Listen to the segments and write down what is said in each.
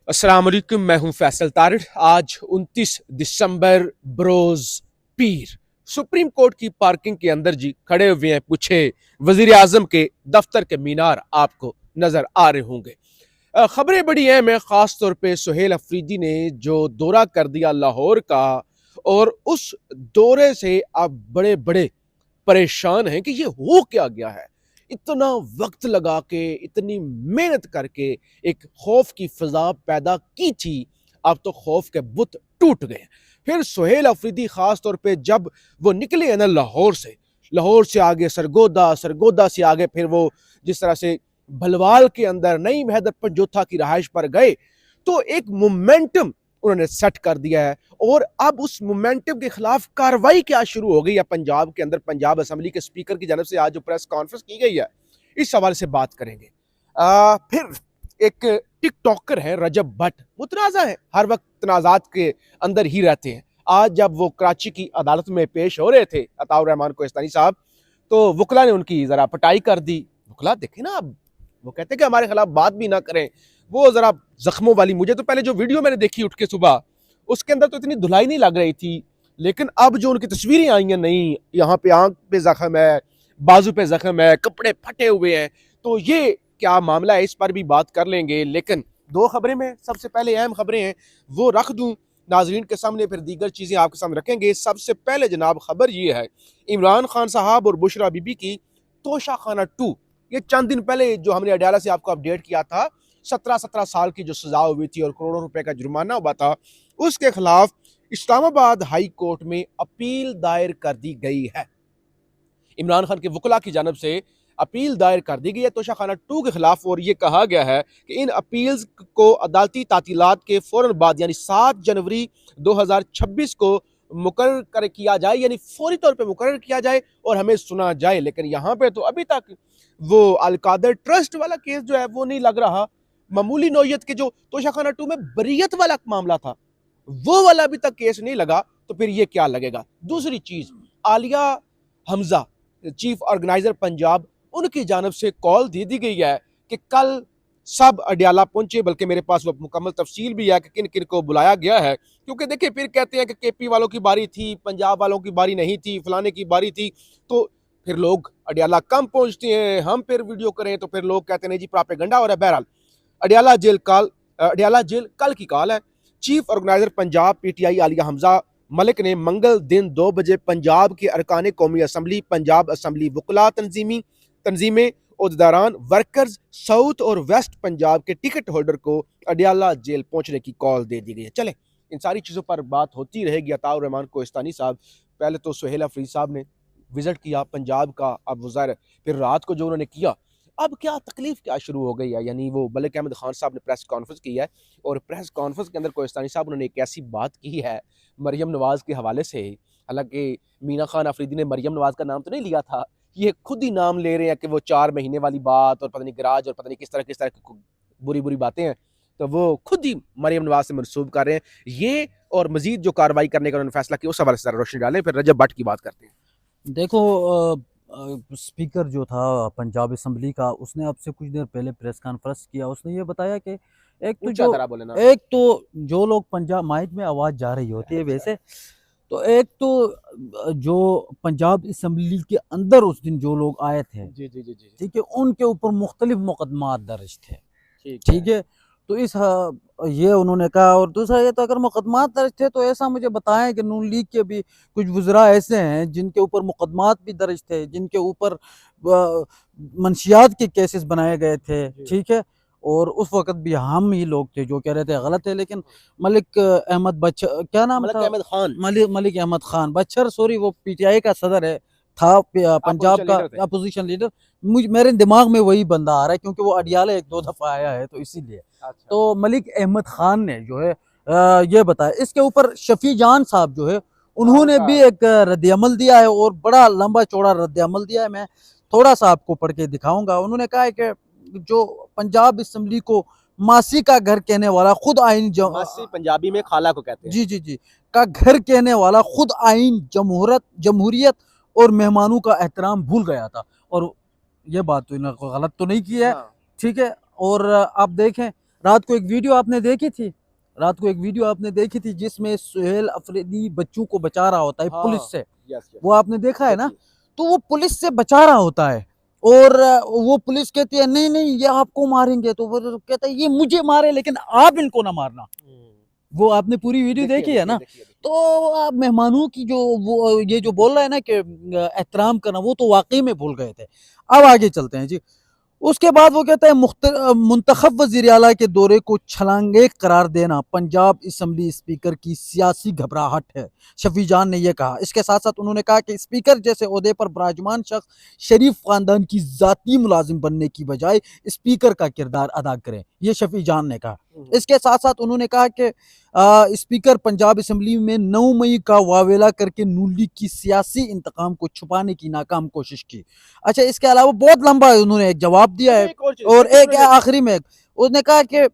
अस्सलाम वालेकुम, मैं हूं फैसल तारिड़। आज 29 दिसंबर बरोज पीर सुप्रीम कोर्ट की पार्किंग के अंदर जी खड़े हुए हैं पूछे वजीर आजम के दफ्तर के मीनार आपको नजर आ रहे होंगे। खबरें बड़ी अहम है, खास तौर पे सुहेल अफरीदी ने जो दौरा कर दिया लाहौर का, और उस दौरे से आप बड़े बड़े परेशान हैं कि ये हो क्या गया है। इतना वक्त लगा के, इतनी मेहनत करके एक खौफ की फिजा पैदा की थी, अब तो खौफ के बुत टूट गए। फिर सुहेल अफरीदी खास तौर पे जब वो निकले हैं ना लाहौर से आगे सरगोदा, सरगोदा से आगे फिर वो जिस तरह से भलवाल के अंदर नई हैदर पंजोथा की रहाइश पर गए, तो एक मोमेंटम उन्होंने सेट कर दिया है। और अब उस मोमेंटम के खिलाफ कार्रवाई क्या शुरू हो गई है पंजाब के अंदर। पंजाब असेंबली के स्पीकर की जानब से आज जो प्रेस कॉन्फ्रेंस की गई है, इस हवाले से बात करेंगे। फिर एक टिकटॉकर है रजब भट्ट, वो तनाज़ा है, हर वक्त तनाज़ात के अंदर ही रहते हैं। आज जब वो कराची की अदालत में पेश हो रहे थे अताउर रहमान कोहिस्तानी साहब, तो वकला ने उनकी जरा पिटाई कर दी। वकला देखे ना, अब वो कहते हैं कि हमारे खिलाफ बात भी ना करें। वो जरा जख्मों वाली, मुझे तो पहले जो वीडियो मैंने देखी उठ के सुबह, उसके अंदर तो इतनी धुलाई नहीं लग रही थी, लेकिन अब जो उनकी तस्वीरें आई हैं नई, यहाँ पे आंख पे जख्म है, बाजू पे जख्म है, कपड़े फटे हुए हैं, तो ये क्या मामला है, इस पर भी बात कर लेंगे। लेकिन दो खबरें में सबसे पहले अहम खबरें हैं वो रख दूं नाजरीन के सामने, फिर दीगर चीजें आपके सामने रखेंगे। सबसे पहले जनाब खबर ये है, इमरान खान साहब और बुशरा बीबी की तोशा खाना 2, ये चंद दिन पहले जो हमने अडयाला से आपको अपडेट किया था, 17 साल की जो सजा हुई थी और करोड़ों रुपए का जुर्माना हुआ था, उसके खिलाफ इस्लामाबाद हाई कोर्ट में अपील दायर कर दी गई है। इमरान खान के वकला की जानब से अपील दायर कर दी गई है तोशा खाना 2 के खिलाफ, और ये कहा गया है कि इन अपील्स को अदालती तातीलात के फौरन बाद यानी 7 जनवरी 2026 को मुकर्रर कर किया जाए, यानी फौरी तौर पे मुकर्रर किया जाए और हमें सुना जाए। लेकिन यहाँ पे तो अभी तक वो अलकादर ट्रस्ट वाला केस जो है वो नहीं लग रहा। मामूली नौयत के जो तोशा खाना 2 में बरियत वाला मामला था, वो वाला अभी तक केस नहीं लगा, तो फिर ये क्या लगेगा। दूसरी चीज, आलिया हमजा चीफ ऑर्गेनाइजर पंजाब, उनकी जानब से कॉल दे दी गई है कि कल सब अडयाला पहुंचे, बल्कि मेरे पास वो मुकम्मल तफसील भी है कि किन किन को बुलाया गया है। क्योंकि देखिए फिर कहते हैं कि केपी वालों की बारी थी, पंजाब वालों की बारी नहीं थी, फलाने की बारी थी, तो फिर लोग अडयाला कम पहुंचते हैं। हम फिर वीडियो करें तो फिर लोग कहते हैं जी प्रोपेगेंडा हो रहा है। बहरहाल अडयाला जेल कल की कॉल है। Chief organiser Punjab PTI Alia Hamza Malik ने मंगल दिन 2 बजे पंजाब के अरकान कौमी असम्बली, पंजाब असम्बली वकला तंजीमें, उहदेदारान, वर्कर्स, साउथ और वेस्ट पंजाब के टिकट होल्डर को अडयाला जेल पहुंचने की कॉल दे दी गई है। चले इन सारी चीज़ों पर बात होती रहेगी। अताउर रहमान कोहिस्तानी साहब, पहले तो सुहेल अफरीदी साहब ने विजिट किया पंजाब का, अब वज़ार, फिर रात को जो उन्होंने किया, अब क्या तकलीफ क्या शुरू हो गई है। यानी वो मलिक अहमद खान साहब ने प्रेस कॉन्फ्रेंस की है, और प्रेस कॉन्फ्रेंस के अंदर कोहिस्तानी साहब उन्होंने एक ऐसी बात की है मरियम नवाज के हवाले से। हालांकि मीना खान अफरीदी ने मरियम नवाज का नाम तो नहीं लिया था, ये खुद ही नाम ले रहे हैं कि वो 4 महीने वाली बात और पता नहीं गराज और पता नहीं किस तरह की बुरी बुरी बातें हैं, तो वो खुद ही मरियम नवाज से मनसूब कर रहे हैं ये। और मजीद जो कार्रवाई करने का उन्होंने फैसला किया, उस हवाले से रोशनी डालें, फिर रजब भट्ट की बात करते हैं। देखो, स्पीकर जो था पंजाब असम्बली का, उसने अब से कुछ देर पहले प्रेस कॉन्फ्रेंस किया। उसने ये बताया कि ऊंचा तरह बोले ना। एक तो जो लोग पंजाब माइक में आवाज़ जा रही होती है वैसे, तो एक तो जो पंजाब असम्बली के अंदर उस दिन जो लोग आए थे, जी जी जी जी, ठीक है, उनके ऊपर मुख्तलिफ मुकदमात दर्ज थे। ठीक है। ठीक है, तो ये उन्होंने कहा। और दूसरा ये, तो अगर मुकदमात दर्ज थे तो ऐसा मुझे बताएं कि नून लीग के भी कुछ वज़रा ऐसे हैं जिनके ऊपर मुकदमात भी दर्ज थे, जिनके ऊपर मंशियात के केसेस बनाए गए थे। ठीक है, और उस वक्त भी हम ही लोग थे जो कह रहे थे गलत है। लेकिन मलिक अहमद बच्चर, क्या नाम मलिक था, अहमद खान मलिक अहमद खान बच्चर, सॉरी, वो पीटीआई का सदर है, था पंजाब अपोजिशन का लीडर थे। Opposition leader. मेरे दिमाग में वही बंदा आ रहा है क्योंकि वो अडियाला 1-2 दफा आया है, तो इसीलिए। अच्छा। तो मलिक अहमद खान ने जो है ये बताया। इसके ऊपर शफी जान साहब जो है, हाँ उन्होंने उनका। भी एक रद्द-ए-अमल दिया है, और बड़ा लंबा चौड़ा रद्द-ए-अमल दिया है। मैं थोड़ा सा आपको पढ़ के दिखाऊंगा। उन्होंने कहा है कि जो पंजाब असम्बली को मासी का घर कहने वाला, खुद आइन मासी पंजाबी में खाला को कहते हैं। जी जी जी का घर कहने वाला, खुद आइन, जमहूरियत और मेहमानों का एहतराम भूल गया था। और ये बात तो इन्होंने गलत तो नहीं की है। हाँ। ठीक है, और आप देखें, रात को एक वीडियो आपने देखी थी, रात को एक वीडियो आपने देखी थी जिसमें सुहेल अफरीदी बच्चों को बचा रहा होता है हाँ, पुलिस से, यस यस वो आपने देखा है ना? देखिए। तो वो पुलिस से बचा रहा होता है और वो पुलिस कहती है नहीं नहीं ये आपको मारेंगे, तो वो कहता है ये मुझे मारे लेकिन आप इनको ना मारना। वो आपने पूरी वीडियो देखिए, देखी है देखिए, ना? देखिए, देखिए। तो मेहमानों की जो वो ये जो बोल रहा है ना कि एहतराम करना, वो तो वाकई में भूल गए थे। अब आगे चलते हैं जी। उसके बाद वो कहता है मुंतखब वज़ीर आला के दौरे को छलांगे करार देना पंजाब असम्बली स्पीकर की सियासी घबराहट है, शफी जान ने यह कहा। इसके साथ साथ उन्होंने कहा कि स्पीकर जैसे ओहदे पर विराजमान शख्स शरीफ खानदान की जाती मुलाजिम बनने की बजाय स्पीकर का किरदार अदा करें, ये शफी जान ने कहा। इसके साथ साथ उन्होंने कहा कि स्पीकर पंजाब असम्बली में 9 मई का वावेला करके नून लीग की सियासी इंतकाम को छुपाने की नाकाम कोशिश की। अच्छा, इसके अलावा बहुत लंबा उन्होंने एक जवाब दिया है। एक और चीज़ और एक उन्होंने आखिरी में उसने कहा कि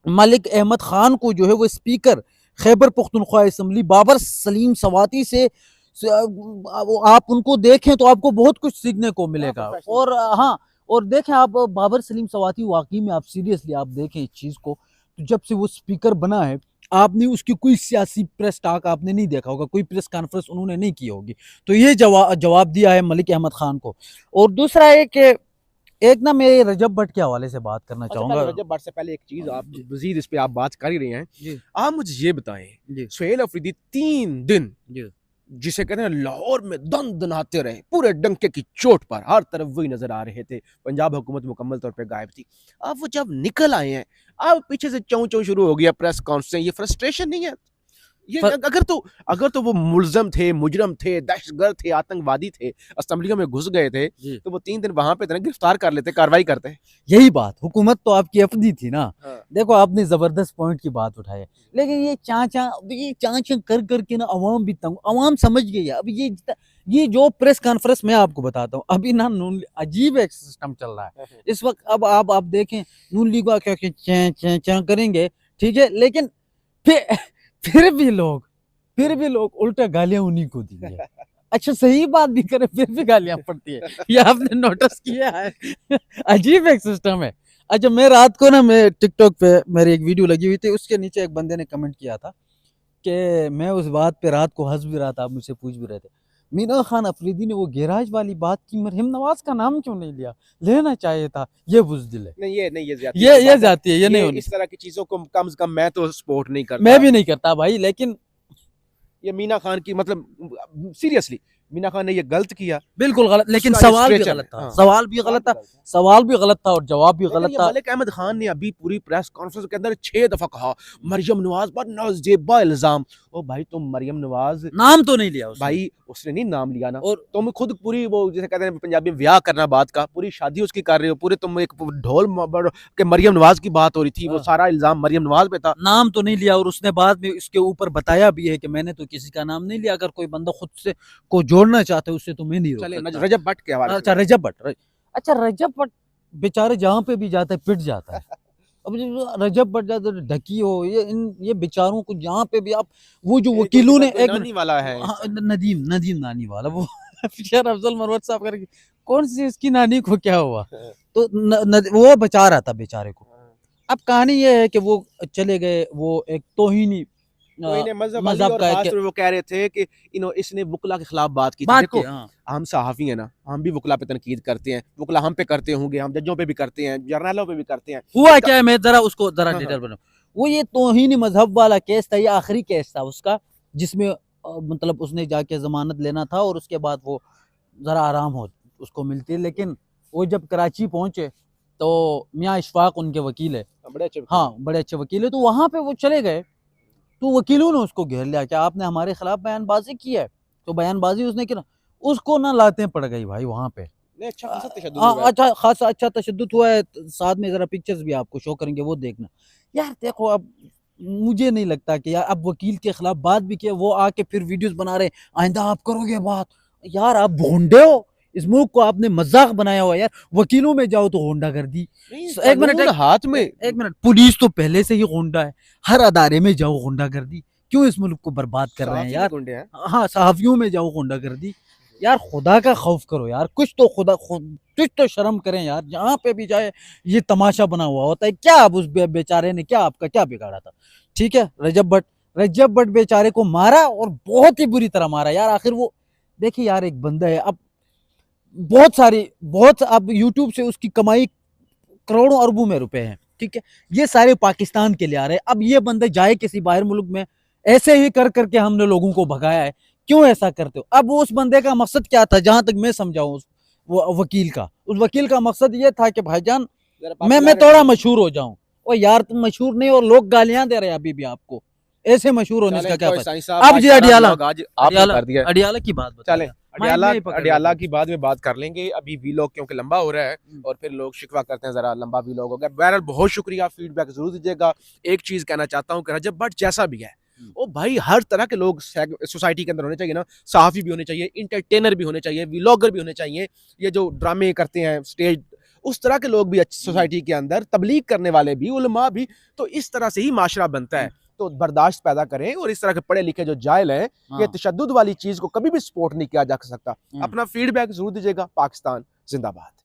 मलिक अहमद खान को जो है वो स्पीकर खैबर पख्तूनख्वा असम्बली बाबर सलीम सवाती से आप उनको देखें तो आपको बहुत कुछ सीखने को मिलेगा। प्रोफेशनल और हाँ, और देखें आप बाबर सलीम सवाती वाकई में आप सीरियसली आप देखें इस चीज़ को, तो जब से वो स्पीकर बना है आपने उसकी कोई सियासी प्रेस टॉक आपने नहीं देखा होगा, कोई प्रेस कॉन्फ्रेंस उन्होंने नहीं की होगी। तो ये जवाब दिया है मलिक अहमद खान को। और दूसरा है कि एक ना मैं रजब भट्ट के हवाले से बात करना अच्छा, चाहूंगा। पहले रजब भट्ट से पहले एक चीज़ आप जी मज़ीद इस पे आप बात कर ही रहे हैं। जी आप मुझे ये बताएं, जी सुहेल अफरीदी 3 दिन जी जिसे कहते हैं लाहौर में दन दनाते रहे, पूरे डंके की चोट पर हर तरफ वही नजर आ रहे थे। पंजाब हुकूमत मुकम्मल तौर पे गायब थी। अब वो जब निकल आए हैं, अब पीछे से चौं चौं शुरू हो गया प्रेस कॉन्फ्रेंस। ये फ्रस्ट्रेशन नहीं है? ये पर अगर तो वो मुल्ज़म थे, मुजरम थे, दहशतगर्द थे, आतंकवादी थे, असेंबलियों में घुस गए थे, जी तो वो 3 दिन वहां पे थे ना, गिरफ्तार कर लेते, कार्रवाई करते। यही बात, हुकूमत तो आपकी अपनी थी ना। हाँ। देखो आपने जबरदस्त पॉइंट की बात उठाई है, लेकिन ये चाचा कर करके ना अवाम भी तंग, अवाम समझ गई है। अब ये जो प्रेस कॉन्फ्रेंस मैं आपको बताता हूँ अभी ना, नून अजीब एक सिस्टम चल रहा है इस वक्त। अब आप देखें नून लीग क्या क्या चैं चैं चैं करेंगे, ठीक है, लेकिन फिर फिर भी लोग उल्टा गालियां उन्हीं को देंगे। अच्छा, सही बात भी करे फिर भी गालियां पड़ती है, ये आपने नोटिस किया है? अजीब एक सिस्टम है। अच्छा, मैं रात को ना मैं टिकटॉक पे मेरी एक वीडियो लगी हुई थी, उसके नीचे एक बंदे ने कमेंट किया था कि मैं उस बात पे रात को हंस भी रहा था, आप मुझसे पूछ भी रहे थे, मीना खान अफरीदी ने वो गैराज वाली बात की, मरहम नवाज का नाम क्यों नहीं लिया, लेना चाहिए था, ये बुज़दिल है। नहीं, ये ज्यादती ये की बात है। जाती है, ये नहीं होनी। इस तरह की चीजों को कम से कम मैं तो सपोर्ट नहीं करता। मैं भी नहीं करता भाई, लेकिन ये मीना खान की मतलब सीरियसली मीना खान ने ये गलत किया। बिल्कुल गलत, लेकिन उसका सवाल भी लिटरेचर गलत है। था, हाँ, सवाल भी गलत था, है। सवाल भी गलत था और जवाब भी लेकिन गलत ये था। मलिक अहमद खान ने अभी पूरी प्रेस कॉन्फ्रेंस के अंदर 6 दफा कहा मरियम नवाज पर नौजेबा इल्जाम। ओ भाई, तुम मरियम नवाज, नाम तो नहीं लिया उसने। भाई उसने नहीं नाम लिया ना, और तुम खुद पूरी वो जैसे कहते हैं पंजाबी में ब्याह करना बात का, पूरी शादी उसकी कर रहे हो, पूरे तुम एक ढोल के मरियम नवाज की बात हो रही थी, वो हाँ। सारा इल्जाम मरियम नवाज पे था। नाम तो नहीं लिया, और उसने बाद में इसके ऊपर बताया भी है कि मैंने तो किसी का नाम नहीं लिया, अगर कोई बंदा खुद से को जोड़ना चाहते उससे तो मैं नहीं रोक चले सकता। रजब भट्ट के हवाले अच्छा से रजब भट्ट, अच्छा रजब भट्ट बेचारे जहाँ पे भी जाता है पिट जाता है। अब जो रजब भट्ट जाता है ढकी हो, ये बेचारों को जहाँ पे भी आप, वो जो वकीलों ने एक नानी वाला है हाँ, नदीम नदीम नानी वाला वो शेर अफजल मरवत साहब करके, कौन सी इसकी नानी को क्या हुआ, तो वो बचा रहा था बेचारे को। अब कहानी ये है कि वो चले गए, वो एक तोहिनी तो इन्हें मजहब मजहब और का खास एक तौर पे वो कह रहे थे कि इसने वकला के खिलाफ बात की थी। बात देखो की। हाँ, हम सहाफ़ी हैं ना, हम भी वकला पे तनकीद करते हैं, वकला हम पे करते होंगे, हम जजों पे भी करते हैं, जर्नलों पे भी करते हैं। हुआ क्या है, मैं जरा उसको जरा हाँ, हाँ। डिटेल बनाऊं। वो ये तौहीन मजहब वाला केस था, ये आखिरी केस था उसका, जिसमें मतलब उसने जाके जमानत लेना था और उसके बाद वो जरा आराम हो उसको मिलती है। लेकिन वो जब कराची पहुंचे तो मियाँ इशफाक उनके वकील है, बड़े अच्छे हाँ बड़े अच्छे वकील है, तो वहां पे वो चले गए, तो वकीलों ने उसको घेर लिया कि आपने हमारे खिलाफ बयानबाजी की है, तो बयानबाजी उसने की ना, उसको ना लातें पड़ गई भाई वहां पे। नहीं, अच्छा खासा तशद्दुद हुआ है। अच्छा खासा अच्छा तशद्दुद हुआ है, साथ में जरा पिक्चर्स भी आपको शो करेंगे, वो देखना। यार देखो, अब मुझे नहीं लगता कि यार अब वकील के खिलाफ बात भी किया, वो आके फिर वीडियोस बना रहे आइंदा आप करोगे बात। यार आप भोंडे हो, इस मुल्क को आपने मजाक बनाया हुआ है यार, वकीलों में जाओ तो होंडा कर दी। एक मिनट कानून हाथ में। एक मिनट, पुलिस तो पहले से ही होंडा है, हर अदारे में जाओ होंडा कर दी, क्यों इस मुल्क को बर्बाद कर रहे हैं सहाफ़ी भी यार। गुंडे हैं। हाँ, सहाफियों में जाओ होंडा कर दी। यार खुदा का खौफ करो यार, कुछ तो कुछ तो शर्म करें यार, जहाँ पे भी जाए ये तमाशा बना हुआ होता है। क्या अब उस बेचारे ने क्या आपका क्या बिगाड़ा था? ठीक है, रजब भट्ट बेचारे को मारा और बहुत ही बुरी तरह मारा यार। आखिर वो देखिए यार, एक बंदा है, अब बहुत अब यूट्यूब से उसकी कमाई करोड़ों अरबों में रुपए हैं, ठीक है, ये सारे पाकिस्तान के लिए आ रहे हैं। अब ये बंदे जाए किसी बाहर मुल्क में, ऐसे ही कर करके हमने लोगों को भगाया है, क्यों ऐसा करते हो? अब उस बंदे का मकसद क्या था, जहां तक मैं समझाऊं, वो वकील का मकसद ये था कि भाईजान मैं थोड़ा मशहूर हो जाऊं। और यार तुम मशहूर नहीं, और लोग गालियां दे रहे हैं अभी भी आपको, ऐसे मशहूर होने का क्या पता। अब जी अडियाला अडियाला की बात चले बताइए। अडियाला की बाद में बात कर लेंगे, अभी वीलॉग क्योंकि लंबा हो रहा है और फिर लोग शिकवा करते हैं जरा लंबा वीलॉग हो गया। बहरहाल बहुत शुक्रिया, फीडबैक जरूर दीजिएगा। एक चीज कहना चाहता हूँ कि रजब भट्ट जैसा भी है, ओ भाई हर तरह के लोग सोसाइटी के अंदर होने चाहिए ना। सहाफी भी होने चाहिए, इंटरटेनर भी होने चाहिए, व्लॉगर भी होने चाहिए, ये जो ड्रामे करते हैं स्टेज, उस तरह के लोग भी अच्छी सोसाइटी के अंदर, तबलीग करने वाले भी, उलमा भी। तो इस तरह से ही माशरा बनता है। तो बर्दाश्त पैदा करें, और इस तरह के पढ़े लिखे जो जाहिल हैं, ये तशद्दुद वाली चीज को कभी भी सपोर्ट नहीं किया जा सकता। अपना फीडबैक जरूर दीजिएगा। पाकिस्तान जिंदाबाद।